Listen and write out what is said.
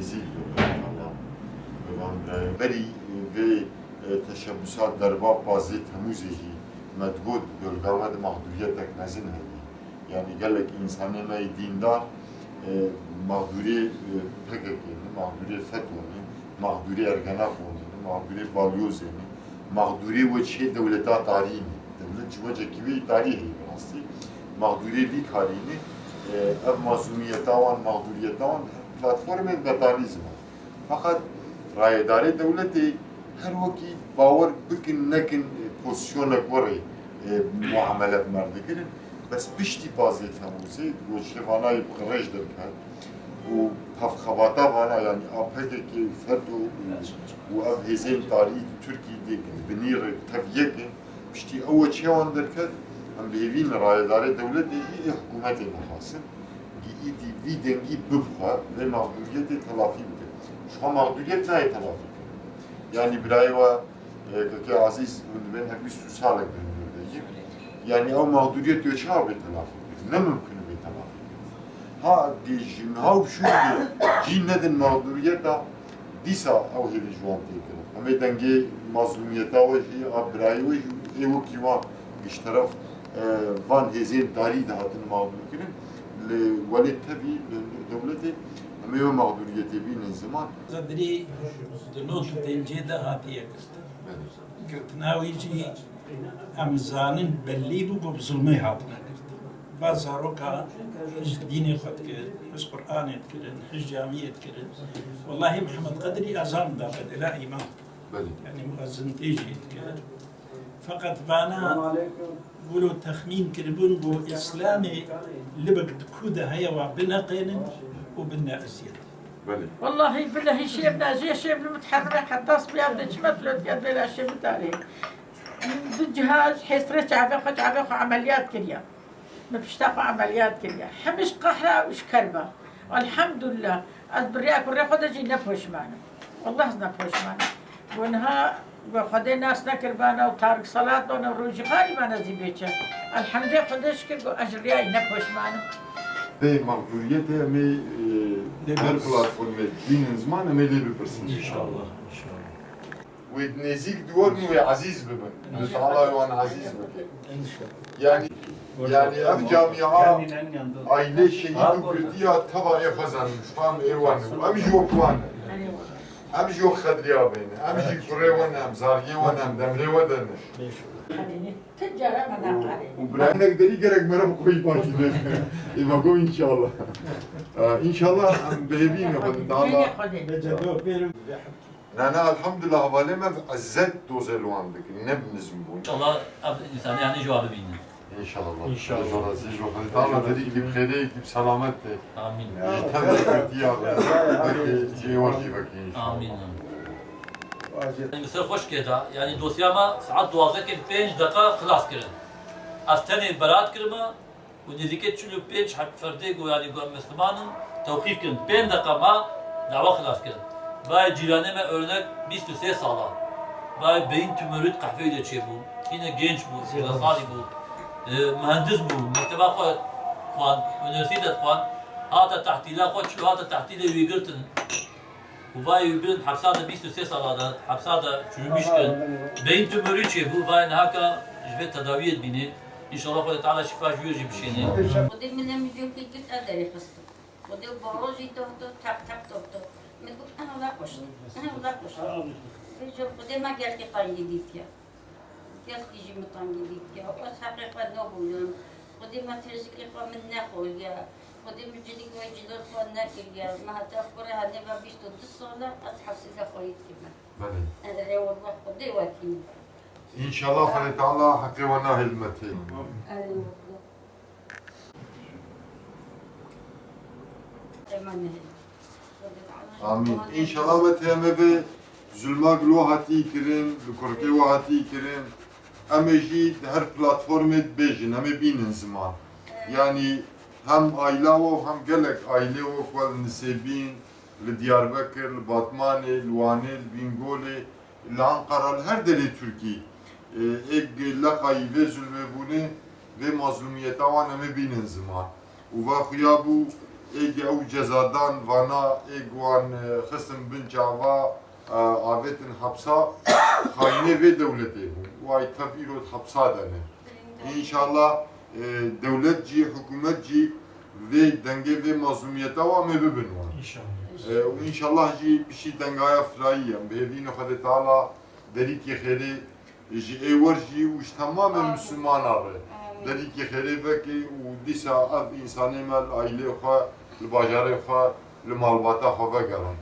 نزیل بری و تشبسات در باب بازی تموزهی مدبود گلگامد محدودیتک نزین هایی یعنی گلک انسانی مای دیندار مغدوری پککینی، مغدوری فتونی، مغدوری ارگنافونی، مغدوری بالیوزینی، مغدوری و چه دولتا تاریخی، دولت جوجه کیوی تاریخی براستی، مغدوری وی کارینی، اف مظلومیتاوان، مغدوریتاوان پلتفرم بطالیزم. فقط رایداری دولتی هر وکی باور بکن نکن پوزیشن کوری معاملات مرد کردن. بس بشتی بازی تموزی و شوانای بخرج درکد و هفخواتا وانا یعنی آپهده که فرد و هزین تاریخ ترکی دیگه بنیر تفیه که بشتی او چیوان درکد هم بهوین رایداری دولتی ای حکومت محاسن که ایدی وی دنگی ببخوا و مغدوریت تلافی بده شما مغدوریت نه تلافی کنه یعنی برای و که عزیز من هر 20 سالک دنگی yani o mağduriyet diyor çağ bir telafi ediyor. Ne mümkün bir telafi ediyor. Ha diyeceğim, ha şu diye, cinnedin mağduriyet da disa o heli juan tekrar. Ama denge mazlumiyet o şey, abrayı o evo kiva iş taraf van hezin dari da hatın mağdur kirin. Le velet tabi devleti ama o mağduriyeti bir zaman. Zadri dönüp tencide hatiye kıstı. Kırtnavici امزانن بلی بو بو ظلمی هاتنا کرد. بعض زاروکا حج دینی خود کرد، حج قرآنت کرد، حج جامعیت کرد. والله محمد قدری ازام دا بده لا ایمان. يعني مؤذن تيجي کرد. فقط وانا بولو تخمين كربون بو اسلامي لبق دكوده هيا وبنقين وبنا ازيد. والله بالله شيء بناجي شيء بالمتحرك حتى صبيا بنجمت له تقدر بلا شيء بتاريخ. بالجهاز حيصرت عباقة عمليات كليا ما بيشتاقوا عمليات كليا حمش قحرة وش كربة والحمد لله البرياك والرياق جي نفوش معنا والله نفوش معنا وانها وخدي ناس نكربانا وطارق صلاة وانا وروجي غالي ما نزي بيتشا الحمد لله خدش كرقو أجرياي نفوش معنا Ve mağduriyeti emi her platformu dinin zaman emi lebi persin. İnşallah. ونزيك دور عزيز بمن الله يوان عزيز بمن يعني ام جامعه aile şehidi kurdiya tava yapazanmış tam evanı am jokwan am jok khadriya beni am jik kurewan am zargi wan am demre wadan تجارة ما نقاري وبرانا قدري gerek merhaba koy partide İmako inşallah inşallah behebin yapalım daha Nana elhamdülillah havaleme azzet dozelwandık. Ne bnizmbun. İnşallah insan yani cevabı bilin. İnşallah. İnşallah. Aziz ve Allah dedik ki khayre ki selamet. Amin. Tabii ki ya. Belki civar gibi inşallah. Amin. Mısır hoş geldi. Yani dosyama saat 12 5 dakika خلاص kirin. Astane berat kirma ve neziket çulu 5 hak ferde go yani go Müslümanın tevkif kirin. 5 dakika ma dava خلاص kirin. Vay ciraneme örnek 23 sala. Vay beyin tümörü kahveyle çebu. Yine genç bu, sivasali bu. Mühendis bu, mekteba kuan, üniversite kuan. Hata tahtila kuan, şu hata tahtila üyegirtin. Vay üyegirin hapsada 23 salada, hapsada çürümüşken. Beyin tümörü çebu, vay nahaka jve tedaviyet bini. İnşallah Allah Teala şifa jüyeci bir şeyini. ودي من لما يجوك يجيك أدري خصك ودي باروجي توتو تاب تاب توتو من قلت أنا ولا قشط أنا ولا قشط فيجو ودي ما قال لي طان جديديا قال لي جي مطان جديديا بس حقيقة نقول ودي ما ترزق إخوة من ناخو يا ودي مجدك ويجي للخوة ناكل يا ما هتأخرها نبى بيشتو الصلاة أصحاب سيدا خويت كمان أنا ريو والله ودي واتين İnşallah Allah Teala hakkı ve nahilmeti. Amin. İnşallah ve temebe zulma glo hati kirin, lukurke ve hati kirin. Ameji her platformu bejin, ame binin zaman. Yani hem aile o hem gelek aile o kval nisebin, li Diyarbakır, li Batman, li Vanil, Bingoli, li Ankara, her deli Türkiye. Ek lakayı ve zulme bune ve mazlumiyete ame binin zaman. Uva xuya bu ایگی او جزادان وانا ایگوان خسم بن جاوا آویتن حبسا خاینه و دولتی بون وای تفیرود حبسا دانه انشالله دولت جی حکومت جی و دنگه و مظلومیتا و همه ببنوان و انشالله جی بشی دنگای فرایی هم به هفین خود تعالی دری که خیلی جی ایور جی وش تمام مسلمان آره دری که خیلی وکی و دیسا اف انسانی مال آیله خواه لباجاره خواه لمالباتا خواه گران